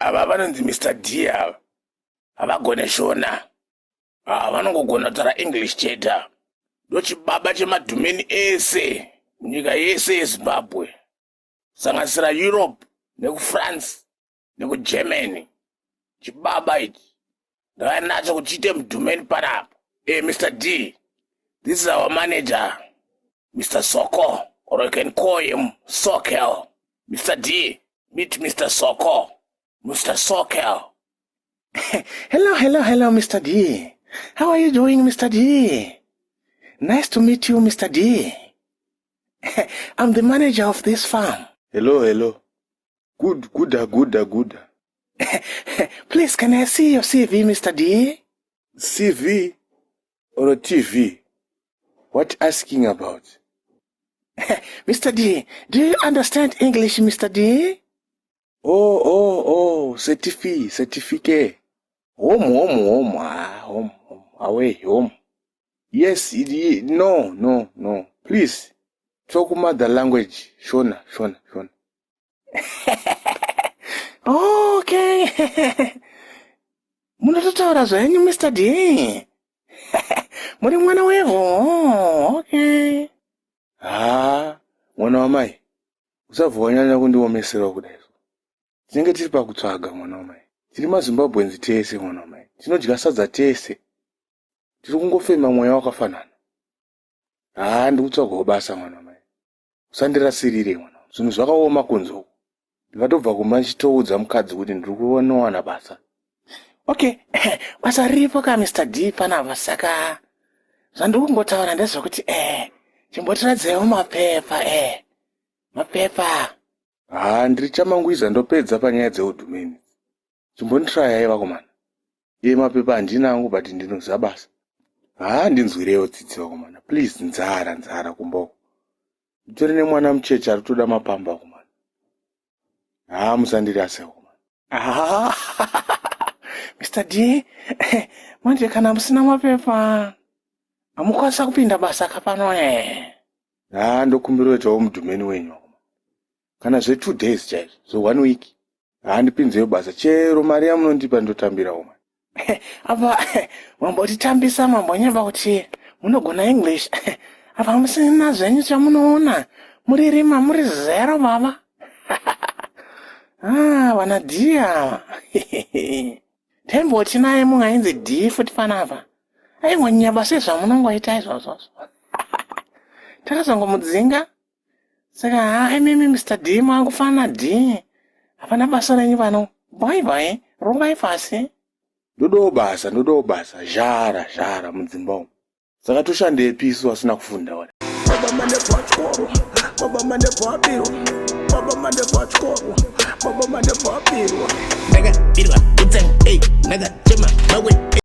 ava vanonzi Mr. D ava havagone shona vanongogona kutaura English chete. Ndochibaba chemadhumeni ese munyika yese yeZimbabwe, sanganisira Europe nekuFrance nekuGermany. Chibaba ichi ndakanacho kuchiite mudhumeni panapa. Mr. D, this is our manager, Mr. Soko, or you can call him Sokel. Mr. D, meet Mr. Soko, Mr. Sokel. Hello, Mr. D. How are you doing, Mr. D? Nice to meet you, Mr. D. I'm the manager of this farm. Hello. Good. Please, can I see your CV, Mr. D? CV or a TV? What asking about? Mr. D, do you understand English, Mr. D? Oh, certificate. Home. Away, home. Yes, no. Please, talk mother language. Shona. Okay. Munototaura zvenyu, Mr. D. Muri mwana wevo. Okay. Mwana wamai. Usavonyanya kundiomesera kudai. Tinenge tiri pakutsvaga mwana wamai. Tiri maZimbabwenzi tese mwana wamai. Tinodya sadza tese. Tiri kungofema mweya wakafanana. Ndikutsvagawo basa mwana wamai. Usandirasirire mwana. Zvinhu zvakaoma kunze. Ndikatobva kumba chitoudza mukadzi kuti ndiri kuwana basa. Okay, basa ripo ka Mr. D panapa, saka zvandiri kungotaura ndezvekuti chimbotiradzewo mapepa. Ndiri chamangwiza ndopedza panyaya dzeudhumeni. Chimbonditraya vakomana. Mapepa handina angu but ndinoziva basa. Ndinzwirewo tsitsi vakomana. Please, nzara kumboko. Nditori nemwana mucheche ari kutoda mapamba vakomana. Musandirase vakomana. Mr. D, manje kana musina mapepa hamukwanisa kupinda basa kapano. Ndokumbirwa mudhumeni wenyu. Kana 2 days chaizvo, so 1 week. Ndipinzewo basa, chero mari yamunondipa ndotambirawo. Apa mambotitambisa mambonyemba kuti munogona English. Apa musina zvenyu chamunoona. Muririma muri zero baba. Vana D ava. Temboti naye mungainzi D futi panapa. Aingonyaba sezvamunongoita izvozvo. Takazongomudzinga. Saka mimi Mr. D mwangufana D. Hapana basa renyu pano. Bye. Rumbai pasi. Ndodo basa. Zhara mudzimba. Saka toshandei pisu asina kufunda wale. Baba mande pachikoro. Naga birwa, utsang, naga chema, mawe.